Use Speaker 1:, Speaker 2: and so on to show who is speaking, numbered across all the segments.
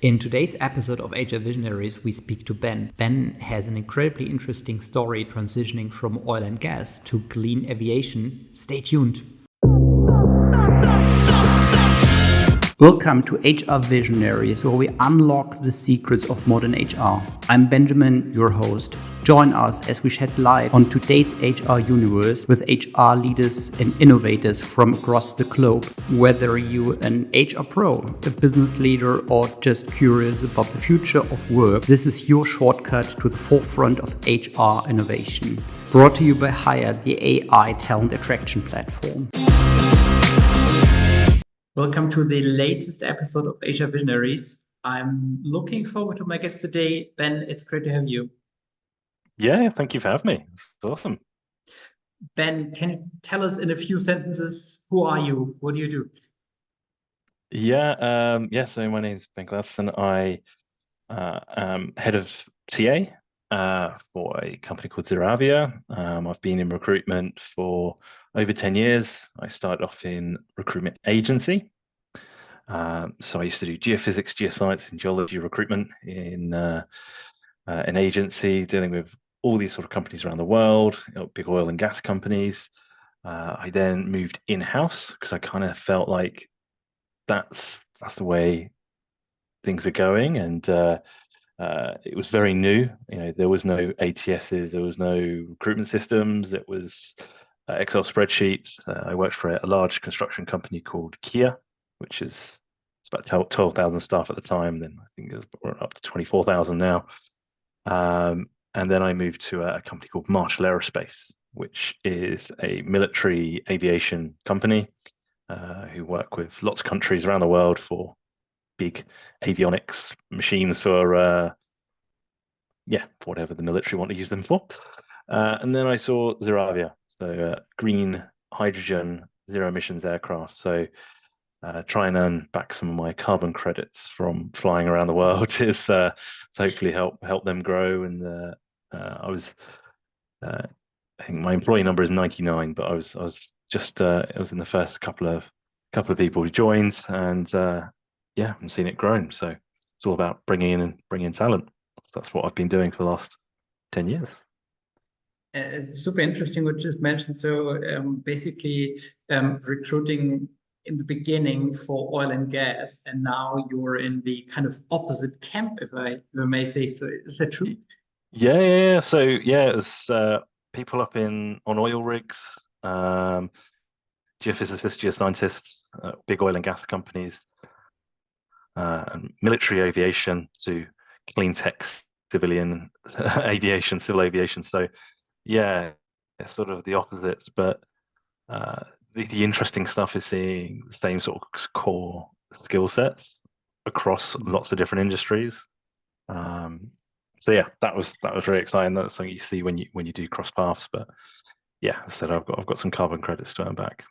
Speaker 1: In today's episode of HR Visionaries, we speak to Ben. Ben has an incredibly interesting story transitioning from oil and gas to clean aviation. Stay tuned. Welcome to HR Visionaries, where we unlock the secrets of modern HR. I'm Benjamin, your host. Join us as we shed light on today's HR universe with HR leaders and innovators from across the globe. Whether you're an HR pro, a business leader, or just curious about the future of work, this is your shortcut to the forefront of HR innovation. Brought to you by Hire, the AI talent attraction platform. Welcome to the latest episode of HR Visionaries. I'm looking forward to my guest today. Ben, it's great to have you.
Speaker 2: Yeah, thank you for having me. It's awesome.
Speaker 1: Ben, can you tell us in a few sentences, who are you? What do you do?
Speaker 2: So my name is Ben Gladston. I am head of TA for a company called ZeroAvia. I've been in recruitment for over 10 years. I started off in recruitment agency. So I used to do geophysics, geoscience, and geology recruitment in an agency dealing with all these sort of companies around the world, big oil and gas companies. I then moved in-house because I kind of felt like that's the way things are going, and it was very new. There was no ATSs, there was no recruitment systems. It was Excel spreadsheets. I worked for a large construction company called Kia, which is it's about 12,000 staff at the time. Then I think it's up to 24,000 now. And then I moved to a company called Marshall Aerospace, which is a military aviation company who work with lots of countries around the world for big avionics machines for whatever the military want to use them for. And then I saw ZeroAvia, so green hydrogen zero emissions aircraft. So try and earn back some of my carbon credits from flying around the world is to hopefully help them grow. And I think my employee number is 99, but I was in the first couple of people who joined, and I'm seeing it grown. So it's all about bringing in talent. That's what I've been doing for the last 10 years.
Speaker 1: It's super interesting what you just mentioned. So recruiting in the beginning for oil and gas, and now you're in the kind of opposite camp, if I may say so. Is that true?
Speaker 2: Yeah. So it was people up on oil rigs, geophysicists, geoscientists, big oil and gas companies, and military aviation to clean tech, civil aviation. So it's sort of the opposites. But the interesting stuff is seeing the same sort of core skill sets across lots of different industries. That was very exciting. That's something you see when you do cross paths. But yeah, I said I've got some carbon credits to earn back.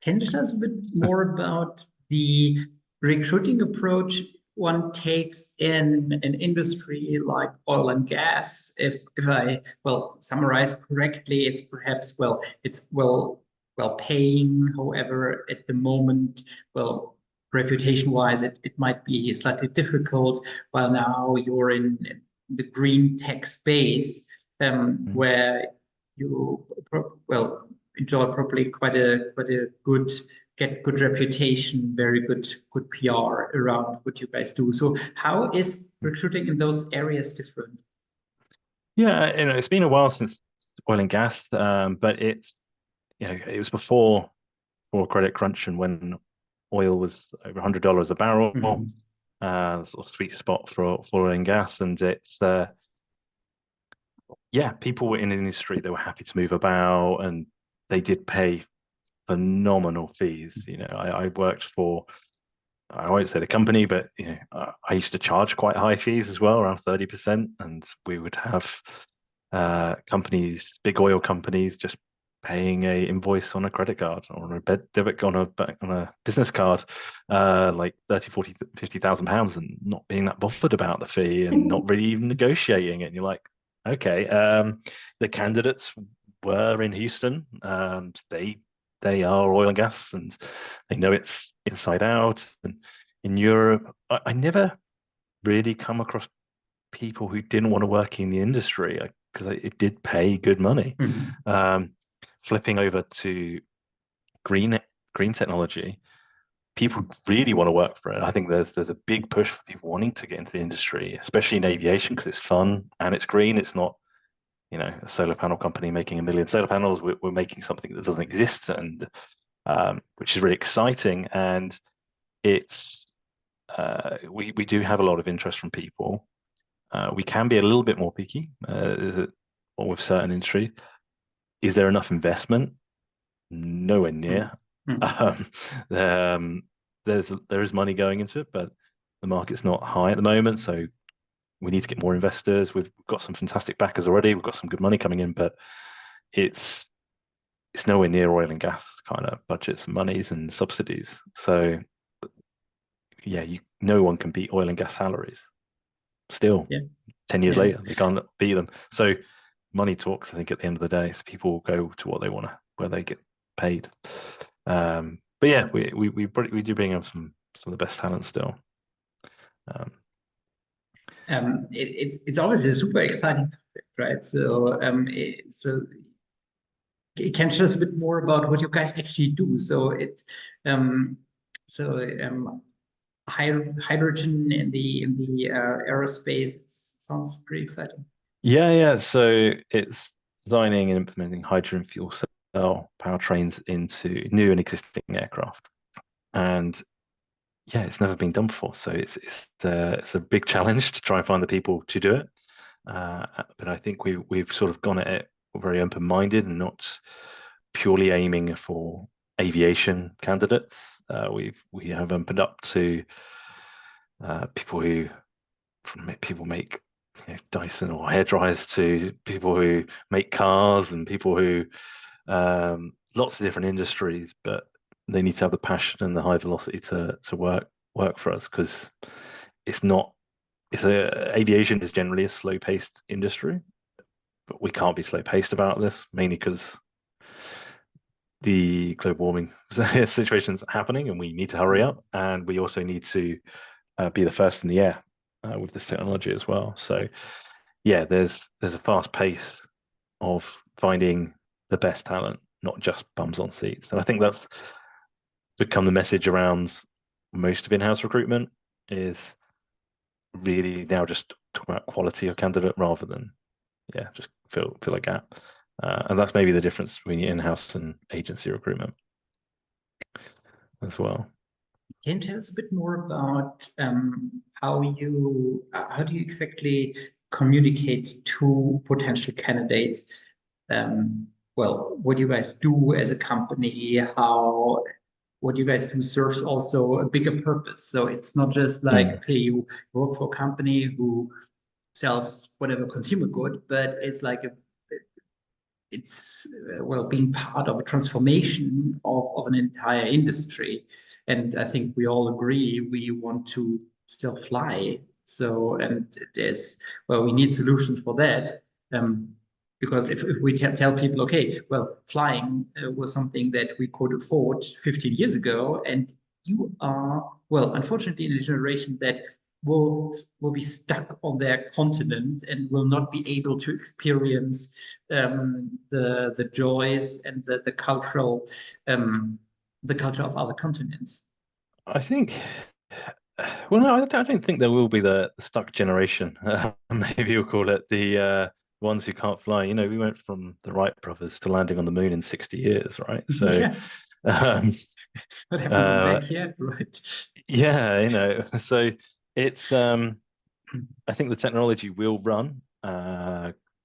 Speaker 1: Can you tell us a bit more about the recruiting approach one takes in an industry like oil and gas? If I summarize correctly, it's perhaps it's well paying. However, at the moment, reputation-wise, it might be slightly difficult. While now you're in the green tech space, where you enjoy probably quite a good reputation, very good PR around what you guys do. So how is recruiting in those areas different?
Speaker 2: Yeah, it's been a while since oil and gas, but it was before credit crunch and when oil was over $100 a barrel. Sort of sweet spot for oil and gas, and it's people were in the industry, they were happy to move about, and they did pay phenomenal fees. I worked for, I won't say the company, but I used to charge quite high fees as well, around 30%, and we would have big oil companies, just paying a invoice on a credit card or on a debit on a business card, like 30, 40, 50,000 pounds, and not being that bothered about the fee and not really even negotiating it. And you're like, okay, the candidates were in Houston. They are oil and gas, and they know it's inside out. And in Europe, I never really come across people who didn't want to work in the industry because it did pay good money. Flipping over to green technology, people really want to work for it. I think there's a big push for people wanting to get into the industry, especially in aviation, because it's fun and it's green. It's not, a solar panel company making 1 million solar panels. We're making something that doesn't exist, and which is really exciting. And it's we do have a lot of interest from people. We can be a little bit more picky with certain industry. Is there enough investment? Nowhere near. There is money going into it, but the market's not high at the moment, so we need to get more investors. We've got some fantastic backers already. We've got some good money coming in, but it's nowhere near oil and gas kind of budgets and monies and subsidies. So yeah, no one can beat oil and gas salaries. Still, 10 years later, they can't beat them. So money talks, I think, at the end of the day. So people go to what they want to, where they get paid. But yeah, we do bring up some of the best talent still.
Speaker 1: It's always a super exciting topic, right? So can you tell us a bit more about what you guys actually do? So hydrogen in the aerospace, it sounds pretty exciting.
Speaker 2: Yeah. So it's designing and implementing hydrogen fuel cell powertrains into new and existing aircraft, and yeah, it's never been done before. So it's a big challenge to try and find the people to do it. But I think we've sort of gone at it very open-minded and not purely aiming for aviation candidates. We have opened up to people who make Dyson or hair dryers, to people who make cars, and people who lots of different industries, but they need to have the passion and the high velocity to work for us, because aviation is generally a slow-paced industry, but we can't be slow-paced about this, mainly because the global warming situation is happening and we need to hurry up, and we also need to be the first in the air with this technology as well. So yeah, there's a fast pace of finding the best talent, not just bums on seats. And I think that's become the message around most of in-house recruitment, is really now just talk about quality of candidate rather than just fill a gap. And that's maybe the difference between in-house and agency recruitment as well.
Speaker 1: Can you tell us a bit more about how do you exactly communicate to potential candidates? Well, what you guys do as a company, what you guys do serves also a bigger purpose. So it's not just like, okay, you work for a company who sells whatever consumer good, but it's like being part of a transformation of an entire industry. And I think we all agree we want to still fly. So, and we need solutions for that. Because if we tell people, okay, well, flying was something that we could afford 15 years ago, and you are, well, unfortunately, in a generation that will be stuck on their continent and will not be able to experience the joys and the cultural the culture of other continents.
Speaker 2: I think, well, no, I don't think there will be the stuck generation. Maybe you'll call it the ones who can't fly. We went from the Wright brothers to landing on the moon in 60 years, right? So
Speaker 1: yeah. But haven't gone back yet, right?
Speaker 2: Yeah, so it's I think the technology will run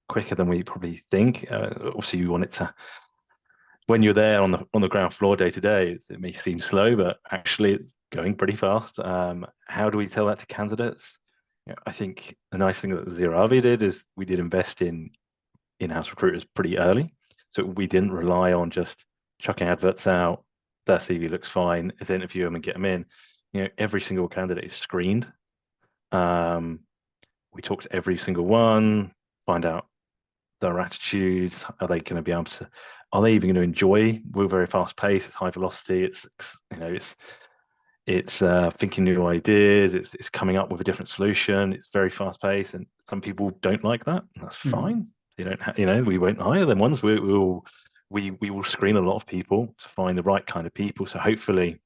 Speaker 2: quicker than we probably think. Obviously, we want it to. When you're there on the ground floor day to day, it may seem slow, but actually it's going pretty fast. How do we tell that to candidates? I think the nice thing that ZeroAvia did is we did invest in in-house recruiters pretty early, so we didn't rely on just chucking adverts out. Their CV looks fine. Let's interview them and get them in. Every single candidate is screened. We talk to every single one, find out their attitudes. Are they going to be able to? Are they even going to enjoy? We're very fast paced. It's high velocity. It's It's thinking new ideas. It's coming up with a different solution. It's very fast paced, and some people don't like that. That's
Speaker 1: Mhm.
Speaker 2: fine. They don't, we won't hire them ones. We will screen a lot of people to find the right kind of people. So hopefully,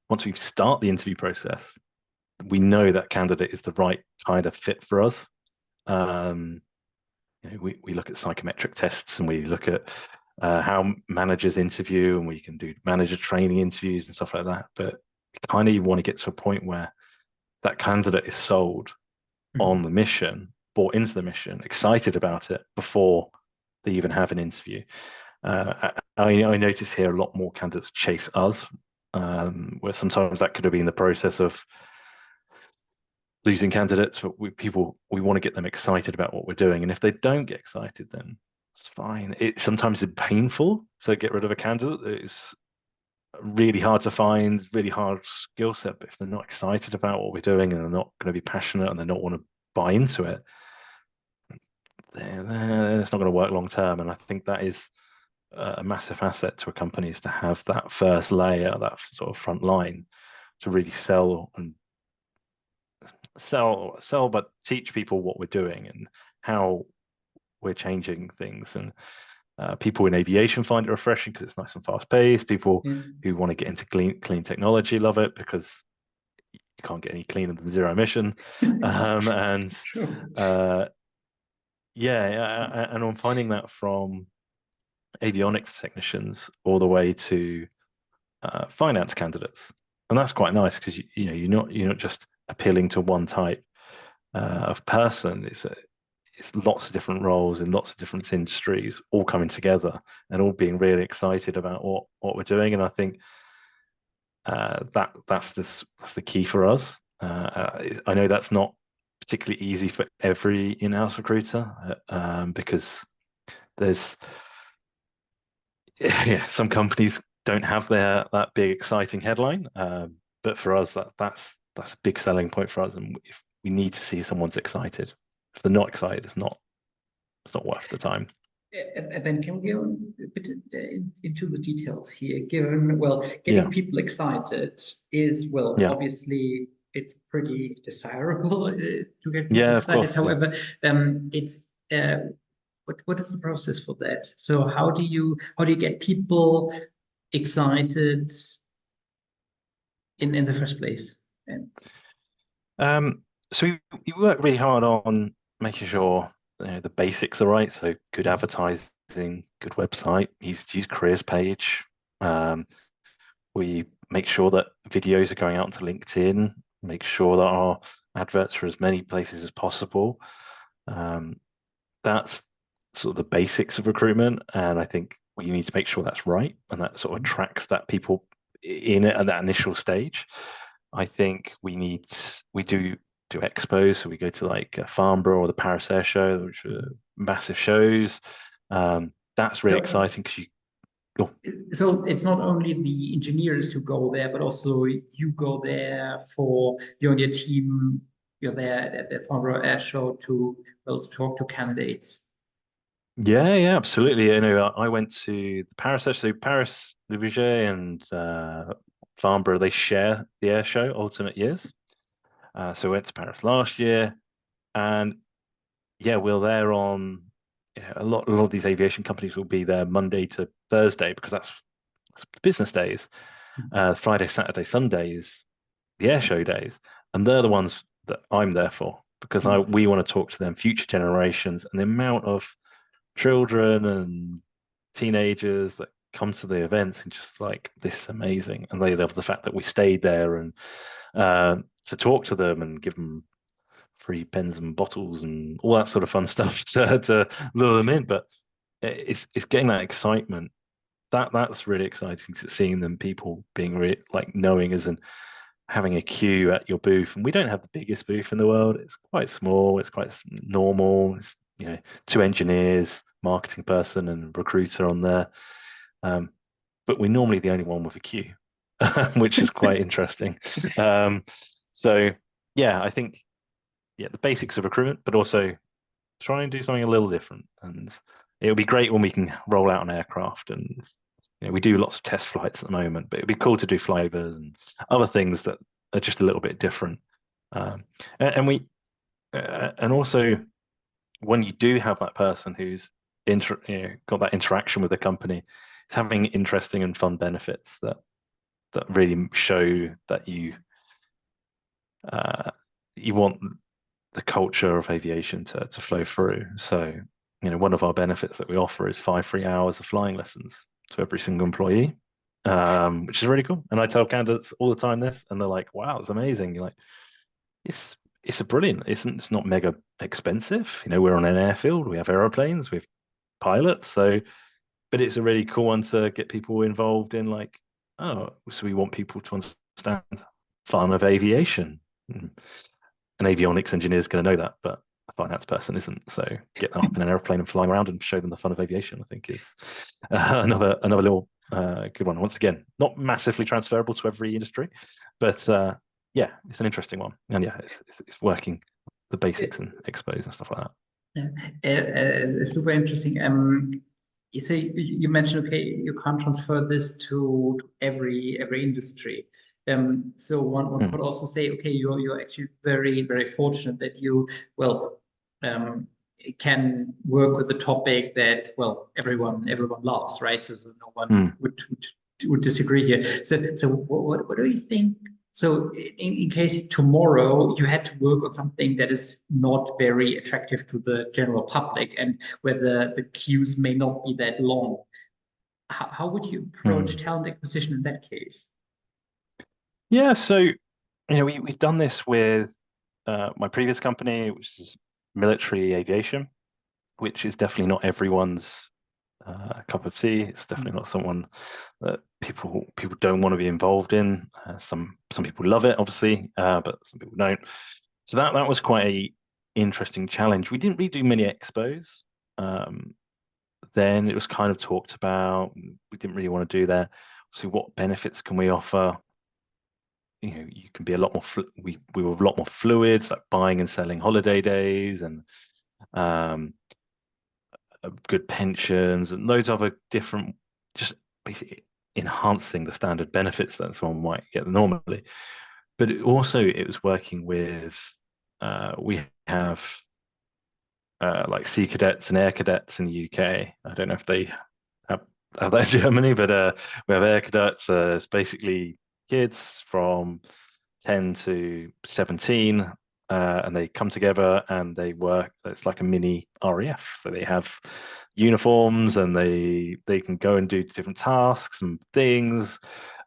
Speaker 2: once we start the interview process, we know that candidate is the right kind of fit for us. Um, we look at psychometric tests, and we look at how managers interview, and we can do manager training interviews and stuff like that. But we kind of want to get to a point where that candidate is sold on
Speaker 1: Mhm.
Speaker 2: the mission, bought into the mission, excited about it before they even have an interview. I notice here a lot more candidates chase us, where sometimes that could have been the process of losing candidates, but we want to get them excited about what we're doing. And if they don't get excited, then it's fine. It sometimes it's painful to get rid of a candidate. It's really hard to find, really hard skill set. But if they're not excited about what we're doing and they're not going to be passionate and they don't want to buy into it, then it's not going to work long term. And I think that is a massive asset to a company, is to have that first layer, that sort of front line, to really sell, but teach people what we're doing and how we're changing things. And people in aviation find it refreshing because it's nice and fast paced. People
Speaker 1: Yeah.
Speaker 2: who want to get into clean technology love it, because you can't get any cleaner than zero emission. And
Speaker 1: Sure.
Speaker 2: uh, and I'm finding that from avionics technicians all the way to finance candidates, and that's quite nice because you're not just appealing to one type of person. It's lots of different roles in lots of different industries all coming together and all being really excited about what we're doing. And I think that's the key for us. I know that's not particularly easy for every in-house recruiter, because there's yeah, some companies don't have that big exciting headline, but for us that's a big selling point for us. And if we need to see someone's excited, if they're not excited, it's not worth the time.
Speaker 1: Ben, can we go a bit into the details here? Given, well, getting
Speaker 2: Yeah,
Speaker 1: people excited is, well,
Speaker 2: yeah,
Speaker 1: obviously it's pretty desirable to get people
Speaker 2: yeah, of
Speaker 1: excited.
Speaker 2: course, yeah.
Speaker 1: However, it's what is the process for that? So how do you get people excited in the first place? And
Speaker 2: Um, so we work really hard on making sure the basics are right. So good advertising, good website, easy to use careers page. Um, we make sure that videos are going out to LinkedIn, make sure that our adverts are as many places as possible. Um, that's sort of the basics of recruitment, and I think we need to make sure that's right and that sort of attracts that people in it at that initial stage. I think we do expos, so we go to like Farnborough or the Paris Air Show, which are massive shows. That's really
Speaker 1: so
Speaker 2: exciting because you oh,
Speaker 1: So it's not only the engineers who go there, but also you go there for you and your team. You're there at the Farnborough Air Show to, well, talk to candidates.
Speaker 2: yeah, absolutely. I went to the Paris Air Show, Paris, Le Bourget, and Farnborough. They share the air show alternate years. So we went to Paris last year, and yeah, we're there on a lot of these aviation companies will be there Monday to Thursday because that's business days. Friday, Saturday, Sundays, the air show days, and they're the ones that I'm there for because
Speaker 1: Mm.
Speaker 2: we want to talk to them, future generations, and the amount of children and teenagers that come to the events and just like this is amazing, and they love the fact that we stayed there and to talk to them and give them free pens and bottles and all that sort of fun stuff to lure them in. But it's getting that excitement. That's really exciting, to seeing them, people being like knowing us and having a queue at your booth. And we don't have the biggest booth in the world. It's quite small. It's quite normal. It's two engineers, marketing person, and recruiter on there. Um, but we're normally the only one with a queue, which is quite interesting. Um, so yeah, I think the basics of recruitment, but also try and do something a little different. And it would be great when we can roll out an aircraft and we do lots of test flights at the moment, but it'd be cool to do flyovers and other things that are just a little bit different. And we and also when you do have that person who's got that interaction with the company, it's having interesting and fun benefits that really show that you want the culture of aviation to flow through. So, one of our benefits that we offer is 5 free hours of flying lessons to every single employee, which is really cool. And I tell candidates all the time this, and they're like, "Wow, it's amazing!" You're like, it's a brilliant. It's not mega expensive. We're on an airfield. We have aeroplanes. We have pilots. So, but it's a really cool one to get people involved in. Like, oh, so we want people to understand fun of aviation. An avionics engineer is going to know that, but a finance person isn't. So get them up in an airplane and flying around and show them the fun of aviation, I think is another little good one. Once again, not massively transferable to every industry, but yeah, it's an interesting one. And yeah, it's working the basics and expos and stuff like that.
Speaker 1: Yeah, super interesting. So you mentioned, okay, you can't transfer this to every industry. So one could also say, okay, you're actually very, very fortunate that you can work with a topic that everyone loves, right? So no one would disagree here. So what do you think? So in case tomorrow you had to work on something that is not very attractive to the general public and where the queues may not be that long, how would you approach talent acquisition in that case?
Speaker 2: Yeah, so we've done this with my previous company, which is military aviation, which is definitely not everyone's cup of tea. It's definitely not someone that people don't want to be involved in. Some people love it, obviously, but some people don't. So that was quite a interesting challenge. We didn't really do many expos. Then it was kind of talked about. We didn't really want to do that. So what benefits can we offer? You can be a lot more. We were a lot more fluid, like buying and selling holiday days and good pensions and those other different, just basically enhancing the standard benefits that someone might get normally. But it was working with. We have like sea cadets and air cadets in the UK. I don't know if they have that in Germany, but we have air cadets. It's basically kids from 10 to 17, and they come together and they work. It's like a mini RAF. So they have uniforms and they can go and do different tasks and things.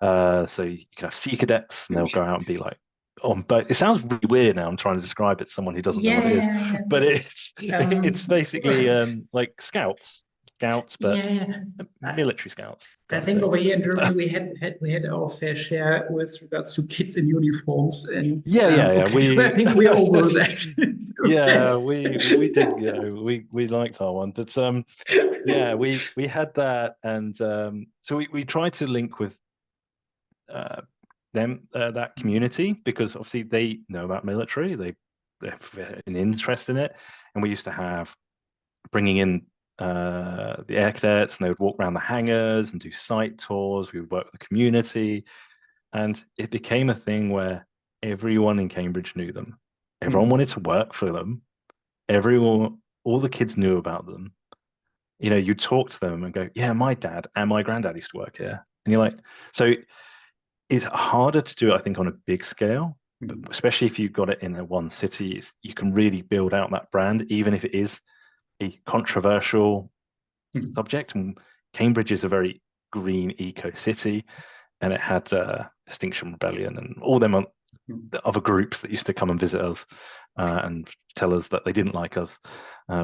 Speaker 2: So you can have sea cadets and they'll go out and be like on boat. It sounds really weird now. I'm trying to describe it to someone who doesn't know what it is, but it's basically like scouts, but military scouts.
Speaker 1: I think over here in Germany we had our fair share with regards to kids in uniforms, and
Speaker 2: yeah.
Speaker 1: I think we're over that.
Speaker 2: Yeah, we did go. We liked our one, but yeah, we had that, and so we tried to link with them that community because obviously they know about military, they have an interest in it, and we used to have bringing in the air cadets, and they would walk around the hangars and do site tours. We would work with the community, and it became a thing where everyone in Cambridge knew them. Everyone wanted to work for them. Everyone, all the kids knew about them. You talk to them and go, "Yeah, my dad and my granddad used to work here," and you're like, so it's harder to do, I think, on a big scale, but especially if you've got it in one city, you can really build out that brand, even if it is a controversial subject. And Cambridge is a very green eco city, and it had Extinction Rebellion and all them the other groups that used to come and visit us and tell us that they didn't like us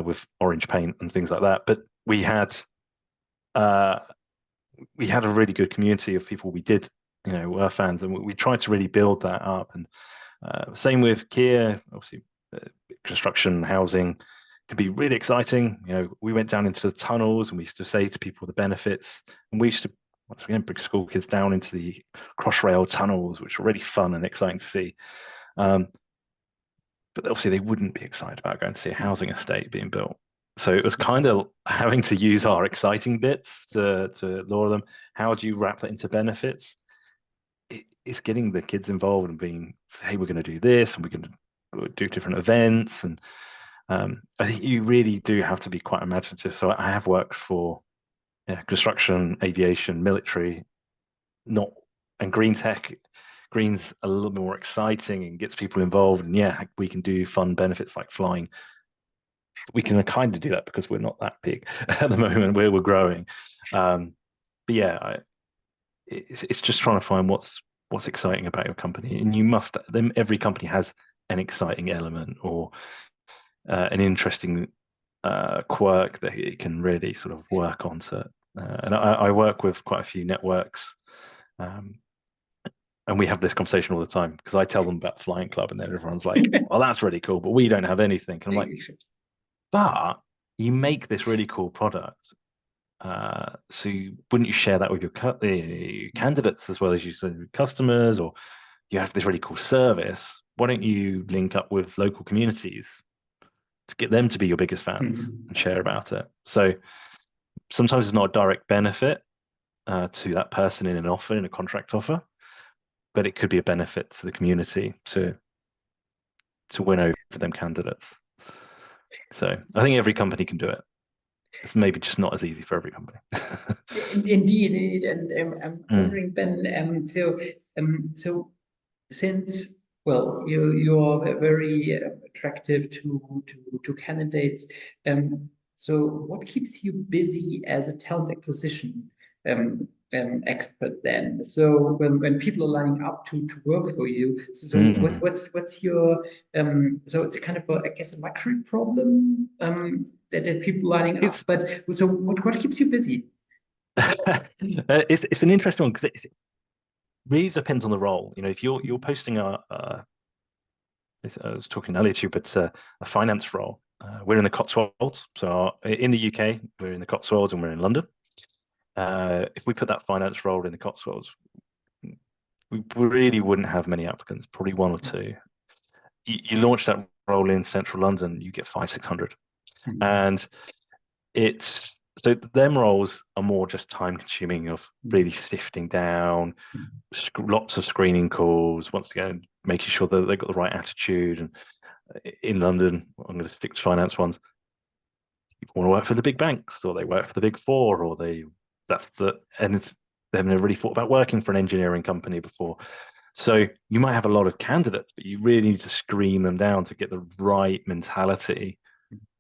Speaker 2: with orange paint and things like that. But we had a really good community of people we did, were fans, and we tried to really build that up. And same with Kia, obviously, construction, housing can be really exciting. We went down into the tunnels and we used to say to people the benefits, and we used to once again bring school kids down into the Crossrail tunnels, which were really fun and exciting to see. But obviously they wouldn't be excited about going to see a housing estate being built. So it was kind of having to use our exciting bits to lure them. How do you wrap that into benefits? It's getting the kids involved and being, hey, we're going to do this and we're going to do different events. And I think you really do have to be quite imaginative. So I have worked for construction, aviation, military, and green tech. Green's a little bit more exciting and gets people involved. And yeah, we can do fun benefits like flying. We can kind of do that because we're not that big at the moment. We're growing. But yeah, it's just trying to find what's exciting about your company, and you must. Then every company has an exciting element or an interesting quirk that it can really sort of work on. So, and I work with quite a few networks. And we have this conversation all the time because I tell them about Flying Club, and then everyone's like, "Well, that's really cool, but we don't have anything." And I'm like, "But you make this really cool product, so wouldn't you share that with your candidates as well as your customers, or you have this really cool service? Why don't you link up with local communities to get them to be your biggest fans and share about it?" So sometimes it's not a direct benefit to that person in a contract offer, but it could be a benefit to the community to win over them candidates. So I think every company can do it. It's maybe just not as easy for every company.
Speaker 1: Indeed, and I'm wondering, Ben, so since, well, you're very attractive to candidates, so what keeps you busy as a talent acquisition expert then? So when people are lining up to work for you, so what's your so it's a kind of a, I guess, a luxury problem that people lining up. But so what keeps you busy?
Speaker 2: It's an interesting one because it really depends on the role. You know, if you're posting I was talking earlier to you, but a finance role. We're in the Cotswolds, so in the UK, we're in the Cotswolds and we're in London. If we put that finance role in the Cotswolds, we really wouldn't have many applicants, probably one or two. You launch that role in central London, you get 500-600. And it's so them roles are more just time consuming of really sifting down, lots of screening calls, once again, making sure that they've got the right attitude. And in London, I'm going to stick to finance ones. People want to work for the big banks, or they work for the big four, or they haven't really thought about working for an engineering company before. So you might have a lot of candidates, but you really need to screen them down to get the right mentality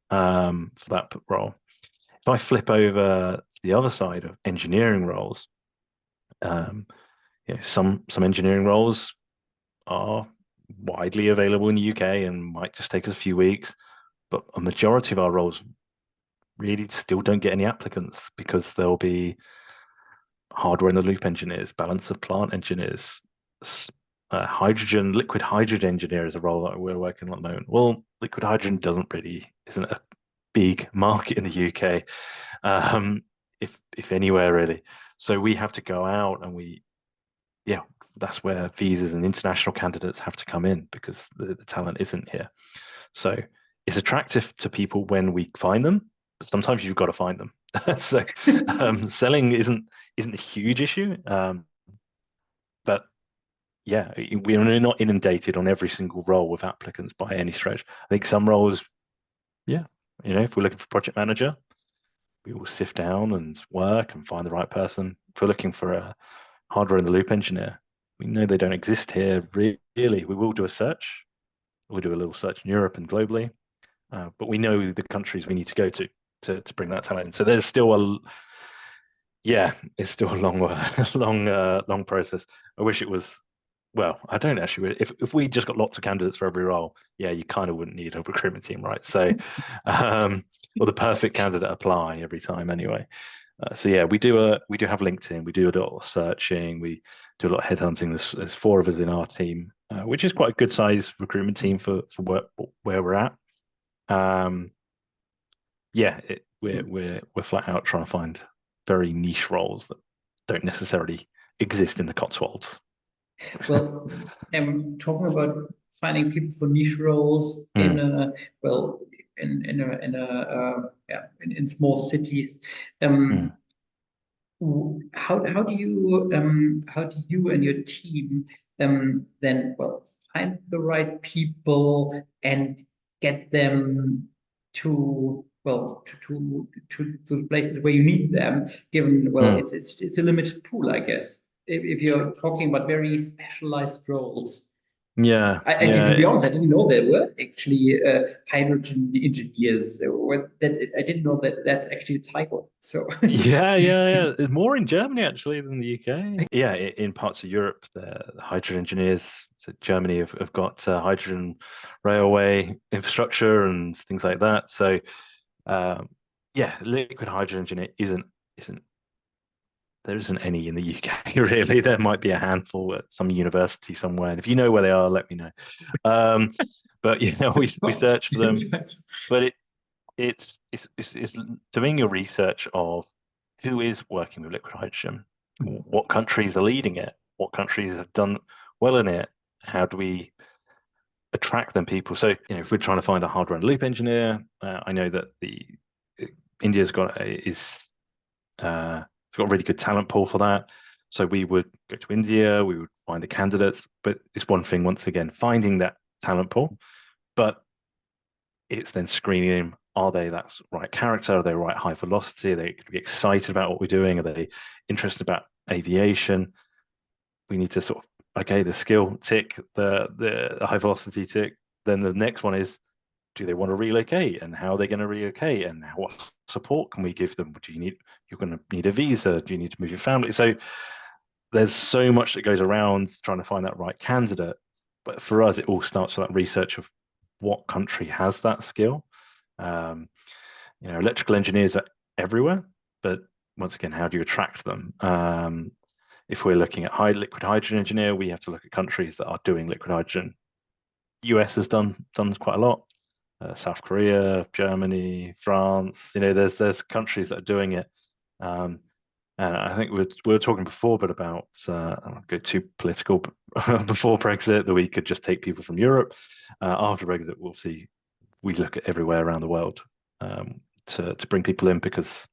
Speaker 2: for that role. If I flip over to the other side of engineering roles, some engineering roles are widely available in the UK and might just take us a few weeks, but a majority of our roles really still don't get any applicants because there'll be hardware in the loop engineers, balance of plant engineers, liquid hydrogen engineer is a role that we're working on at the moment. Well, liquid hydrogen isn't a big market in the UK, if anywhere really. So we have to go out and that's where visas and international candidates have to come in because the talent isn't here. So it's attractive to people when we find them, but sometimes you've got to find them. So selling isn't a huge issue, but yeah, we're not inundated on every single role with applicants by any stretch. I think some roles, if we're looking for project manager, we will sift down and work and find the right person. If we're looking for a hardware in the loop engineer, we know they don't exist here really. We will do a search. We'll do a little search in Europe and globally, but we know the countries we need to go to bring that talent in. So there's still it's still a long process. I wish it was. Well, I don't actually. If we just got lots of candidates for every role, you kind of wouldn't need a recruitment team, right? So, or the perfect candidate apply every time anyway. We do have LinkedIn. We do a lot of searching. We do a lot of headhunting. There's 4 of us in our team, which is quite a good size recruitment team for where we're at. We're flat out trying to find very niche roles that don't necessarily exist in the Cotswolds.
Speaker 1: Well, I'm talking about finding people for niche roles in in small cities.
Speaker 2: Mm.
Speaker 1: How do you and your team then find the right people and get them to to the places where you need them, given
Speaker 2: Mm.
Speaker 1: it's a limited pool, I guess, if you're talking about very specialized roles.
Speaker 2: Yeah,
Speaker 1: To be
Speaker 2: yeah.
Speaker 1: honest, I didn't know there were actually hydrogen engineers. I didn't know that that's actually a title. So
Speaker 2: Yeah. There's more in Germany actually than the UK. Yeah, in parts of Europe, the hydrogen engineers, so Germany have got hydrogen railway infrastructure and things like that. So, um, yeah, liquid hydrogen engineer isn't there isn't any in the UK really. There might be a handful at some university somewhere, and if you know where they are, let me know. Um, but we search for them, but it's doing your research of who is working with liquid hydrogen, what countries are leading it, what countries have done well in it, how do we attract them people. So if we're trying to find a hardware and loop engineer, I know that the India's got it's got a really good talent pool for that. So we would go to India, we would find the candidates, but it's one thing once again finding that talent pool, but it's then screening them. Are they that right character? Are they right high velocity? Are they going to be excited about what we're doing? Are they interested about aviation? We need to sort of, okay, the skill tick, the high velocity tick. Then the next one is, do they want to relocate, and how are they going to relocate, and what support can we give them? You're going to need a visa? Do you need to move your family? So there's so much that goes around trying to find that right candidate. But for us, it all starts with that research of what country has that skill. Um, electrical engineers are everywhere, but once again, how do you attract them? If we're looking at liquid hydrogen engineer, we have to look at countries that are doing liquid hydrogen. US has done quite a lot. South Korea, Germany, France. There's countries that are doing it. And I think we were talking before, but about I don't go too political, but before Brexit, that we could just take people from Europe. After Brexit, we'll see. We look at everywhere around the world to bring people in because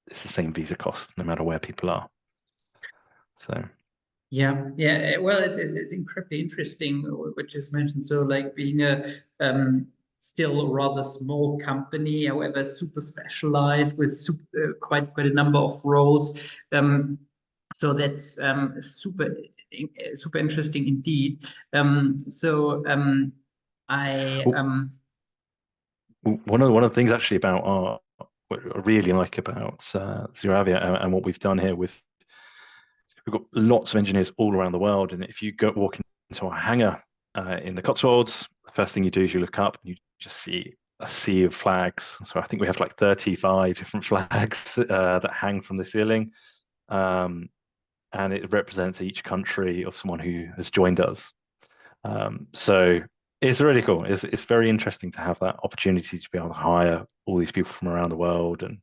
Speaker 2: it's the same visa cost no matter where people are. So
Speaker 1: yeah. Well, it's incredibly interesting what you just mentioned. So, like being a still a rather small company, however, super specialized with quite a number of roles. So that's super interesting indeed. I
Speaker 2: well, one of the things actually about what I really like about ZeroAvia and what we've done here we've got lots of engineers all around the world, and if you go walk into a hangar in the Cotswolds, the first thing you do is you look up and you just see a sea of flags. So I think we have like 35 different flags that hang from the ceiling, and it represents each country of someone who has joined us. So it's really cool. It's very interesting to have that opportunity to be able to hire all these people from around the world and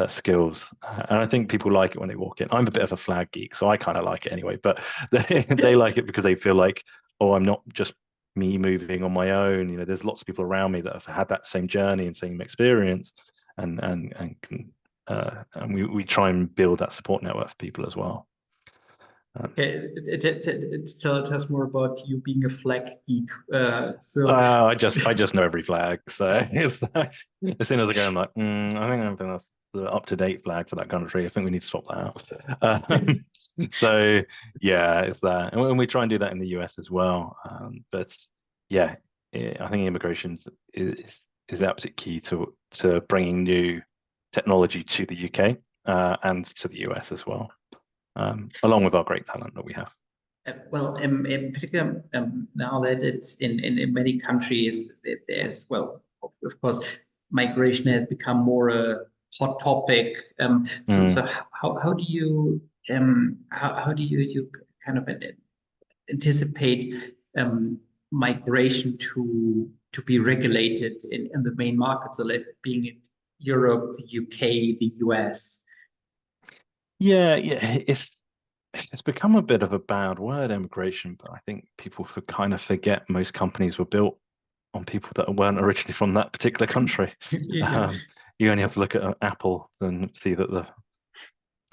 Speaker 2: skills. And I think people like it when they walk in. I'm a bit of a flag geek, so I kind of like it anyway. But they like it because they feel like, oh, I'm not just me moving on my own. There's lots of people around me that have had that same journey and same experience, and can and we try and build that support network for people as well.
Speaker 1: Okay, tell us more about you being a flag geek.
Speaker 2: I just know every flag. So it's like, as soon as I go, I'm like, I think that's the up-to-date flag for that country. I think we need to swap that out. So yeah, it's that, and we try and do that in the US as well. But yeah, I think immigration is the absolute key to bringing new technology to the UK and to the US as well, along with our great talent that we have.
Speaker 1: In particular, now that it's in many countries, there's, of course, migration has become more a hot topic. So
Speaker 2: Mm.
Speaker 1: how do you how do you kind of anticipate migration to be regulated in the main markets, so like being in Europe, the UK, the US?
Speaker 2: Yeah, it's become a bit of a bad word, immigration, but I think people kind of forget most companies were built on people that weren't originally from that particular country. You only have to look at Apple and see that the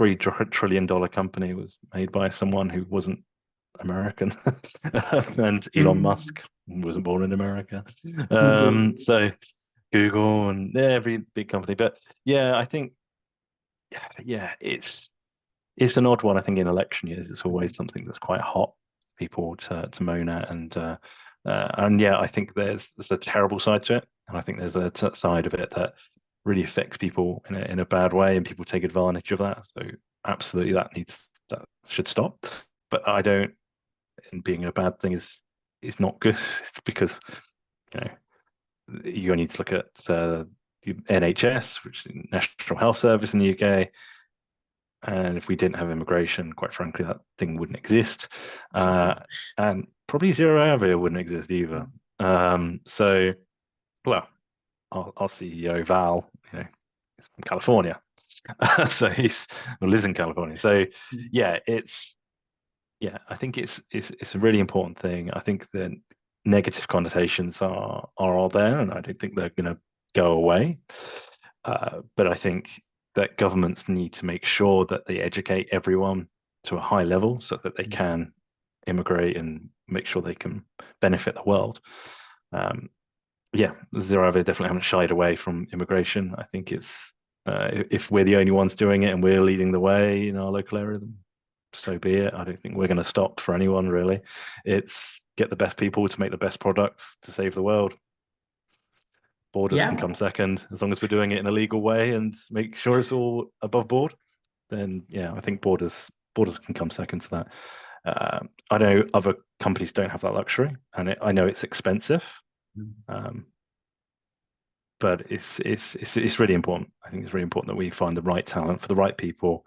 Speaker 2: $3 trillion company was made by someone who wasn't American, and Elon Musk wasn't born in America. So Google and every big company. But yeah, I think it's an odd one. I think in election years, it's always something that's quite hot for people to moan at, and yeah, I think there's a terrible side to it, and I think there's a side of it that really affects people in a bad way, and people take advantage of that. So absolutely, that should stop. But I don't. And being a bad thing is not good, because you only need to look at the NHS, which is National Health Service in the UK. And if we didn't have immigration, quite frankly, that thing wouldn't exist. And probably ZeroAvia wouldn't exist either. So, well, our CEO, Val, he's from California. So he lives in California. So yeah, I think it's a really important thing. I think the negative connotations are all there, and I don't think they're going to go away. But I think that governments need to make sure that they educate everyone to a high level so that they can immigrate and make sure they can benefit the world. ZeroAvia definitely haven't shied away from immigration. I think it's if we're the only ones doing it and we're leading the way in our local area, then so be it. I don't think we're going to stop for anyone, really. It's get the best people to make the best products to save the world. Borders can come second, as long as we're doing it in a legal way and make sure it's all above board. Then yeah, I think borders can come second to that. I know other companies don't have that luxury, and I know it's expensive, but it's really important. I think it's really important that we find the right talent for the right people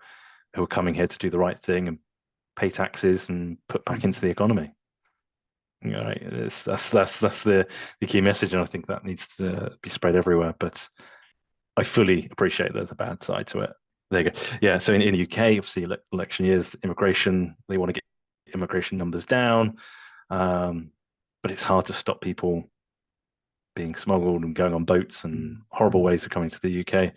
Speaker 2: who are coming here to do the right thing and pay taxes and put back into the economy. That's the key message, and I think that needs to be spread everywhere. But I fully appreciate there's a bad side to it. There you go. Yeah. So in the UK, obviously, election years, immigration, they want to get immigration numbers down, but it's hard to stop people being smuggled and going on boats and horrible ways of coming to the UK.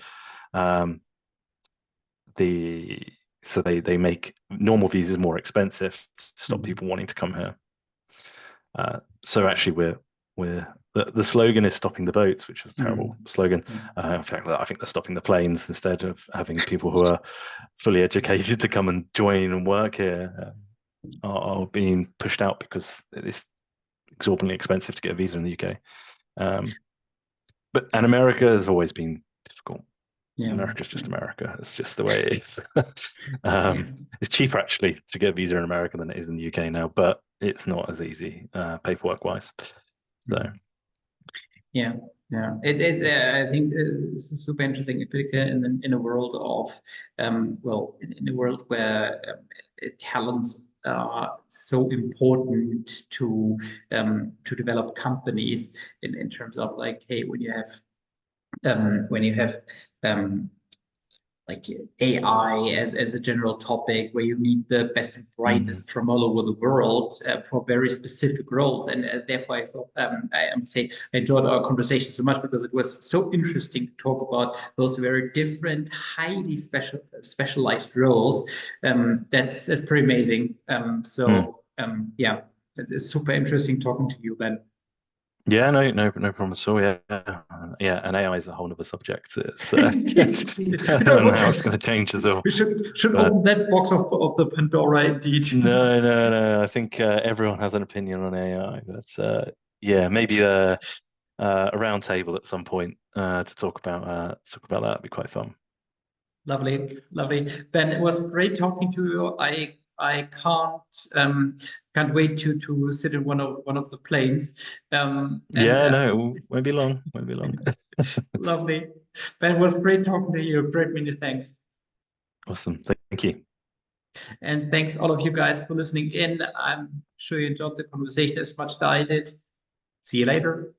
Speaker 2: So they make normal visas more expensive to stop people wanting to come here. So actually, the slogan is stopping the boats, which is a terrible slogan. In fact, I think they're stopping the planes instead of having people who are fully educated to come and join and work here are being pushed out because it's exorbitantly expensive to get a visa in the UK. And America has always been difficult. America's just America. It's just the way it is. It's cheaper actually to get a visa in America than it is in the UK now, but it's not as easy paperwork wise. So
Speaker 1: it's I think this is super interesting, particularly in a world of in a world where talents are so important to develop companies in terms of like, hey, when you have like AI as a general topic, where you need the best and brightest from all over the world for very specific roles, and therefore I thought I enjoyed our conversation so much because it was so interesting to talk about those very different, highly specialized roles. That's pretty amazing. It's super interesting talking to you, Ben.
Speaker 2: Yeah, no problem at all. Yeah, and AI is a whole other subject. It's I don't know how it's going to change as well.
Speaker 1: We should open that box of the Pandora, indeed.
Speaker 2: No. I think everyone has an opinion on AI, but maybe a round table at some point to talk about that. Would be quite fun.
Speaker 1: Lovely. Ben, it was great talking to you. I can't wait to sit in one of the planes.
Speaker 2: It won't be long.
Speaker 1: Lovely. Ben, it was great talking to you. Great, many thanks.
Speaker 2: Awesome. Thank you.
Speaker 1: And thanks all of you guys for listening in. I'm sure you enjoyed the conversation as much as I did. See you later.